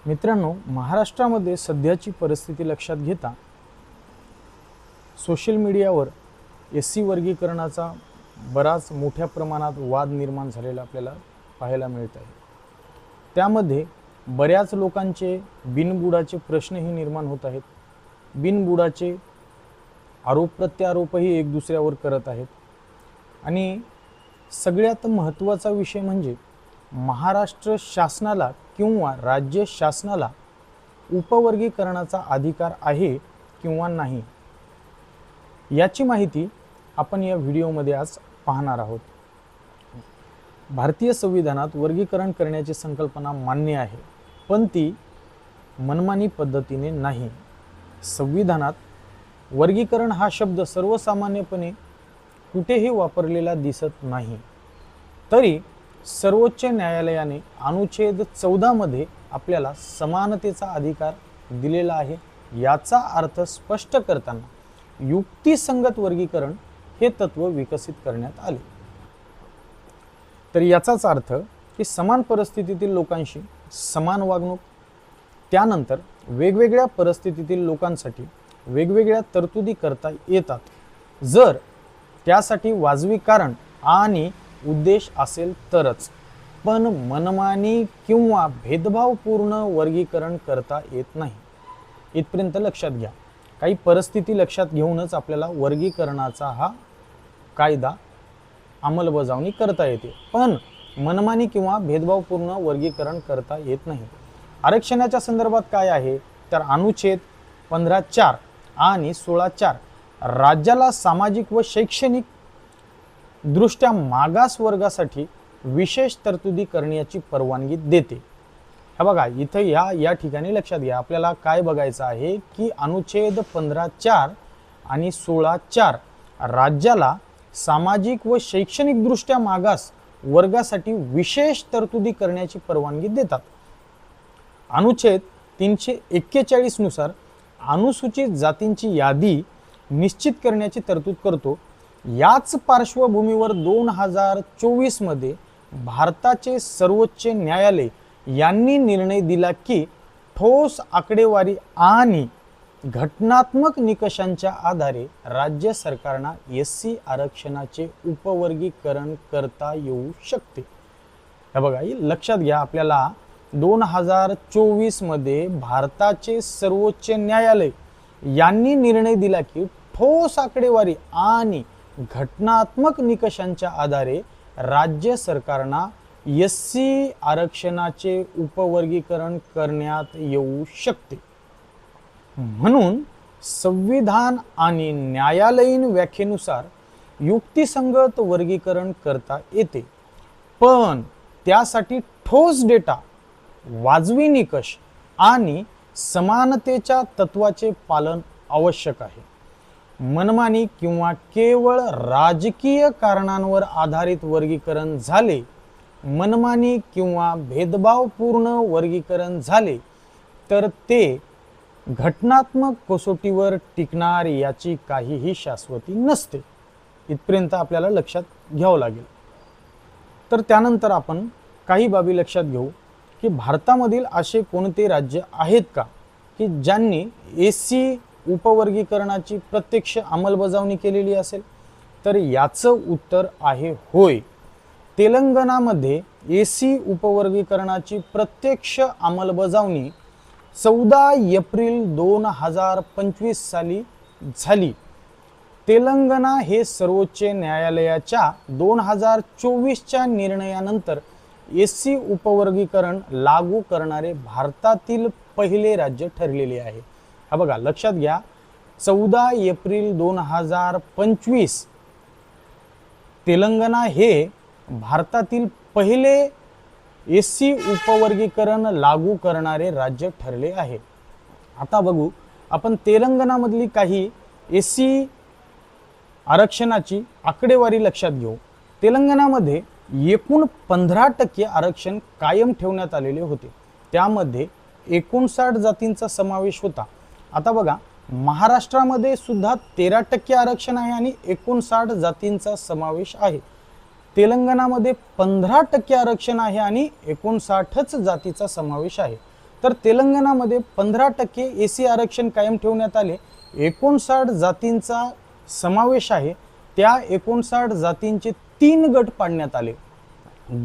मित्रांनो, महाराष्ट्रामध्ये सध्याची परिस्थिती लक्षात घेता सोशल मीडियावर एससी वर्गीकरणाचा बराच मोठ्या प्रमाणात वाद निर्माण झालेला आपल्याला पाहायला मिळत आहे। त्यामध्ये बऱ्याच लोकांचे बिनबुडाचे प्रश्नही निर्माण होत आहेत। बिनबुडाचे आरोप प्रत्यारोपही एक दुसऱ्यावर करत आहेत। आणि सगळ्यात महत्त्वाचा विषय म्हणजे महाराष्ट्र शासनाला किंवा राज्य शासनाला उपवर्गीकरणाचा अधिकार आहे किंवा नाही, याची माहिती आपण या व्हिडिओमध्ये आज पाहणार आहोत। भारतीय संविधानात वर्गीकरण करण्याची संकल्पना मान्य आहे, पण ती मनमानी पद्धतीने नाही। संविधानात वर्गीकरण हा शब्द सर्वसामान्यपणे कुठेही वापरलेला दिसत नाही। तरी सर्वोच्च न्यायालयाने अनुच्छेद 14 मध्ये आपल्याला समानतेचा अधिकार दिलेला आहे। याचा अर्थ स्पष्ट करताना युक्तिसंगत वर्गीकरण हे तत्व विकसित करण्यात आले। तर याचाच अर्थ की समान परिस्थितीतील लोकांशी समान वागणूक, त्यानंतर वेगवेगळ्या परिस्थितीतील लोकांसाठी वेगवेगळ्या तरतुदी करता येतात जर त्यासाठी वाजवी कारण आणि उद्देश असेल तरच, पण मनमानी किंवा भेदभावपूर्ण वर्गीकरण करता येत नाही। इथपर्यंत लक्षात घ्या। काही परिस्थिती लक्षात घेऊनच आपल्याला वर्गीकरणाचा हा कायदा अंमलबजावणी करता येते, पण मनमानी किंवा भेदभावपूर्ण वर्गीकरण करता येत नाही। आरक्षणाच्या संदर्भात काय आहे तर अनुच्छेद 15(4) आणि 16(4) राज्याला सामाजिक व शैक्षणिक दृष्ट्या मागास वर्गासाठी विशेष तरतुदी करण्याची परवानगी देते। हे बघा, इथं या ठिकाणी लक्षात घ्या। आपल्याला काय बघायचं आहे की अनुच्छेद 15(4) आणि 16(4) राज्याला सामाजिक व शैक्षणिक दृष्ट्या मागास वर्गासाठी विशेष तरतुदी करण्याची परवानगी देतात। अनुच्छेद 341 नुसार अनुसूचित जातींची यादी निश्चित करण्याची तरतूद करतो। याच पार्श्वभूमीवर 2024 मध्ये भारताचे सर्वोच्च न्यायालय यांनी निर्णय दिला की ठोस आकडेवारी आणि घटनात्मक निकषांच्या आधारे राज्य सरकारना एससी आरक्षणाचे उपवर्गीकरण करता येऊ शकते। हे बघा, लक्षात घ्या। आपल्याला 2024 मध्ये भारताचे सर्वोच्च न्यायालय यांनी निर्णय दिला की ठोस आकडेवारी आणि घटनात्मक निकषांच्या आधारे राज्य सरकारना एससी आरक्षणाचे उपवर्गीकरण करण्यात येऊ शकते। म्हणून संविधान आणि न्यायालयीन व्याख्येनुसार युक्तिसंगत वर्गीकरण करता येते, पण त्यासाठी ठोस डेटा, वाजवी निकष आणि समानतेच्या तत्वाचे पालन आवश्यक आहे। मनमानी किंवा केवळ राजकीय कारणांवर आधारित वर्गीकरण झाले, मनमानी किंवा भेदभावपूर्ण वर्गीकरण झाले तर ते घटनात्मक कसोटीवर टिकणार याची काहीही शाश्वती नसते। इथपर्यंत आपल्याला लक्षात घ्यावं लागेल। तर त्यानंतर आपण काही बाबी लक्षात घेऊ की भारतामधील असे कोणते राज्य आहेत का की ज्यांनी एससी उपवर्गीकरणाची प्रत्यक्ष अंमलबजावणी केलेली असेल, तर याचं उत्तर आहे होय। तेलंगणामध्ये एससी उपवर्गीकरणाची प्रत्यक्ष अंमलबजावणी 14 एप्रिल 2025 साली झाली। तेलंगणा हे सर्वोच्च न्यायालयाच्या 2024च्या निर्णयानंतर एससी उपवर्गीकरण लागू करणारे भारतातील पहिले राज्य ठरलेले आहे। हा बघा, लक्षात घ्या। 14 एप्रिल 2025 तेलंगणा हे भारतातील पहिले एससी उपवर्गीकरण लागू करणारे राज्य ठरले आहे। आता बघू आपण तेलंगणामधली काही एससी आरक्षणाची आकडेवारी लक्षात घेऊ। तेलंगणामध्ये एकूण 15% आरक्षण कायम ठेवण्यात आलेले होते। त्यामध्ये 59 जातींचा समावेश होता। आता बघा, महाराष्ट्रामध्ये सुद्धा 13% आरक्षण आहे आणि 59 जातींचा समावेश आहे। तेलंगणामध्ये 15% आरक्षण आहे आणि 59च जातीचा समावेश आहे। तर तेलंगणामध्ये 15% एसी आरक्षण कायम ठेवण्यात आले. 59 जातींचा समावेश आहे. त्या 59 जातींचे 3 गट पाडण्यात आले.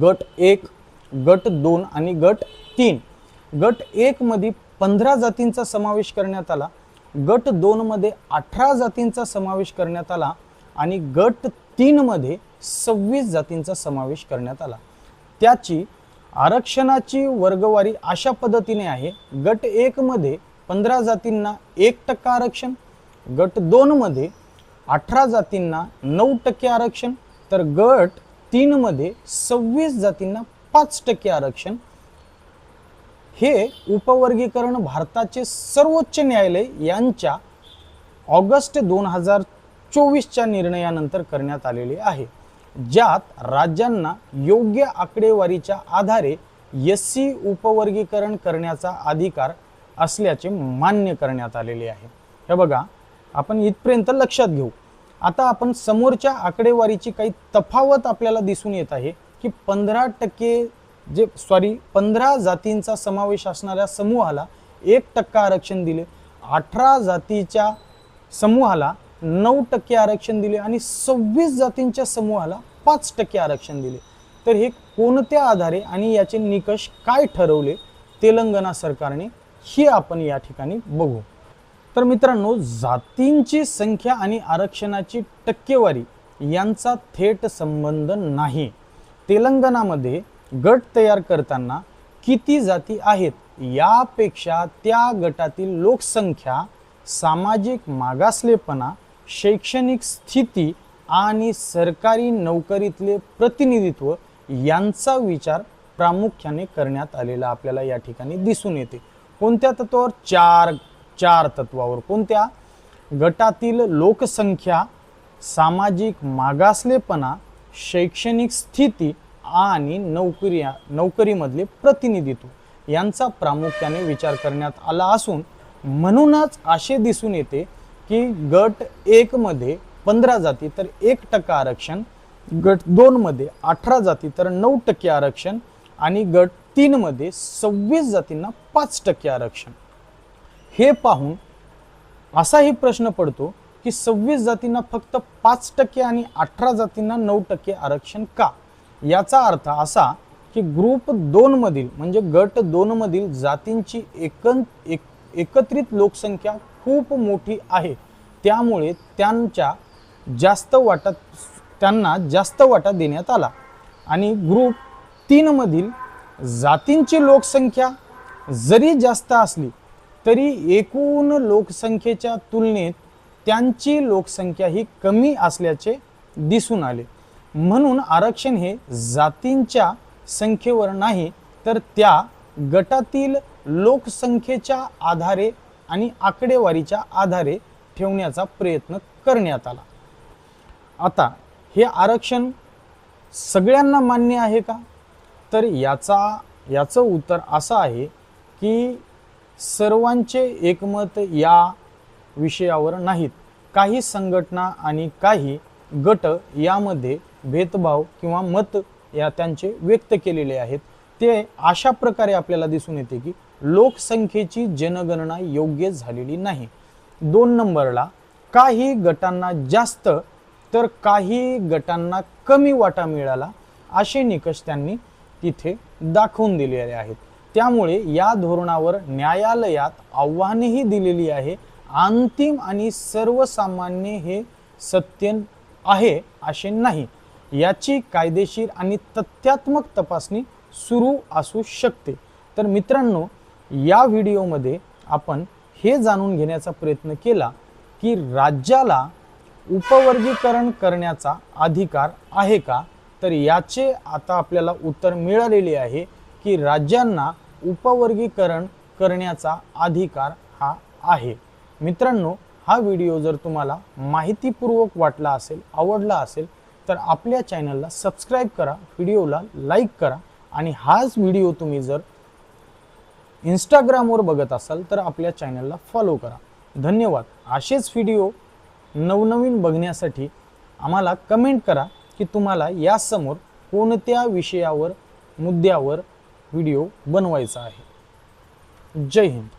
गट 1, गट 2 आणि गट 3. गट 1 मध्ये 15 जातींचा समावेश करण्यात आला. गट 2 मध्ये 18 जातींचा समावेश करण्यात आला आणि गट 3 मध्ये 26 जातींचा समावेश करण्यात आला. त्याची आरक्षणाची वर्गवारी अशा पद्धतीने आहे. गट 1 मध्ये 15 जातींना 1% आरक्षण, गट 2 मध्ये 18 जातींना 9% आरक्षण, तर गट 3 मध्ये 26 जातींना 5% आरक्षण. हे उपवर्गीकरण भारताचे सर्वोच्च न्यायालय यांच्या ऑगस्ट 2024च्या निर्णयानंतर करण्यात आलेले आहे, ज्यात राज्यांना योग्य आकडेवारीच्या आधारे एससी उपवर्गीकरण करण्याचा अधिकार असल्याचे मान्य करण्यात आलेले आहे. हे बघा, आपण इथपर्यंत लक्षात घेऊ. आता आपण समोरच्या आकडेवारीची काही तफावत आपल्याला दिसून येत आहे की 15 जातींचा समावेश असणाऱ्या समूहाला 1% आरक्षण दिले, 18 जातीच्या समूहाला 9% आरक्षण दिले आणि 26 जातींच्या समूहाला 5% आरक्षण दिले. तर हे कोणत्या आधारे आणि याचे निकष काय ठरवले तेलंगणा सरकारने, हे आपण या ठिकाणी बघू. तर मित्रांनो, जातींची संख्या आणि आरक्षणाची टक्केवारी यांचा थेट संबंध नाही. तेलंगणामध्ये गट तयार करताना किती जाती आहेत यापेक्षा त्या गटातील लोकसंख्या, सामाजिक मागासलेपणा, शैक्षणिक स्थिती आणि सरकारी नोकरीतले प्रतिनिधित्व यांचा विचार प्रामुख्याने करण्यात आलेला आपल्याला या ठिकाणी दिसून येते. कोणत्या तत्वावर? चार तत्वावर. कोणत्या? गटातील लोकसंख्या, सामाजिक मागासलेपणा, शैक्षणिक स्थिती आणि नोकरीमधले प्रतिनिधित्व यांचा प्रामुख्याने विचार करण्यात आला असून म्हणूनच असे दिसून येते की गट 1 मध्ये 15 जाती तर 1% आरक्षण, गट 2 मध्ये 18 जाती तर 9% आरक्षण आणि गट 3 मध्ये 26 जातींना 5% आरक्षण. हे पाहून असाही प्रश्न पडतो की 26 जातींना फक्त 5% आणि 18 जातींना 9% आरक्षण का? याचा अर्थ असा की ग्रुप 2 मधील म्हणजे गट 2 मधील जातींची एकत्रित लोकसंख्या खूप मोठी आहे, त्यामुळे त्यांना जास्त वाटा देण्यात आला. आणि ग्रुप 3 मधील जातींची लोकसंख्या जरी जास्त असली तरी एकूण लोकसंख्येच्या तुलनेत त्यांची लोकसंख्या ही कमी असल्याचे दिसून आले. म्हणून आरक्षण हे जातींच्या संख्येवर नाही तर त्या गटातील लोकसंख्येच्या आधारे आणि आकडेवारीच्या आधारे ठेवण्याचा प्रयत्न करण्यात आला. आता हे आरक्षण सगळ्यांना मान्य आहे का? तर याचं उत्तर असं आहे की सर्वांचे एकमत या विषयावर नाहीत. काही संघटना आणि काही गट यामध्ये भेदभाव किंवा मत त्यांचे व्यक्त केलेले आहेत. ते अशा प्रकारे आपल्याला दिसून येते की लोकसंख्येची जनगणना योग्य झालेली नाही. 2 नंबरला काही गटांना जास्त तर काही गटांना कमी वाटा मिळाला असे निकष त्यांनी तिथे दाखवून दिलेले आहेत. त्यामुळे या धोरणावर न्यायालयात आव्हानेही दिलेली आहे. अंतिम आणि सर्वसामान्य हे सत्य आहे असे नाही. याची कायदेशीर आणि तथ्यात्मक तपासणी सुरू असू शकते. तर मित्रांनो, या व्हिडिओमध्ये आपण हे जाणून घेण्याचा प्रयत्न केला की राज्याला उपवर्गीकरण करण्याचा अधिकार आहे का? तर याचे आता आपल्याला उत्तर मिळालेले आहे की राज्यांना उपवर्गीकरण करण्याचा अधिकार हा आहे. मित्रांनो, हा व्हिडिओ जर तुम्हाला माहितीपूर्वक वाटला असेल, आवडला असेल तर आपल्या चॅनलला सबस्क्राईब करा, व्हिडिओला लाईक करा आणि हाच व्हिडिओ तुम्ही जर इंस्टाग्रामवर बघत असाल तर आपल्या चॅनलला फॉलो करा. धन्यवाद. असेच व्हिडिओ नवनवीन बघण्यासाठी आम्हाला कमेंट करा की तुम्हाला यासमोर कोणत्या विषयावर, मुद्द्यावर व्हिडिओ बनवायचा आहे. जय हिंद.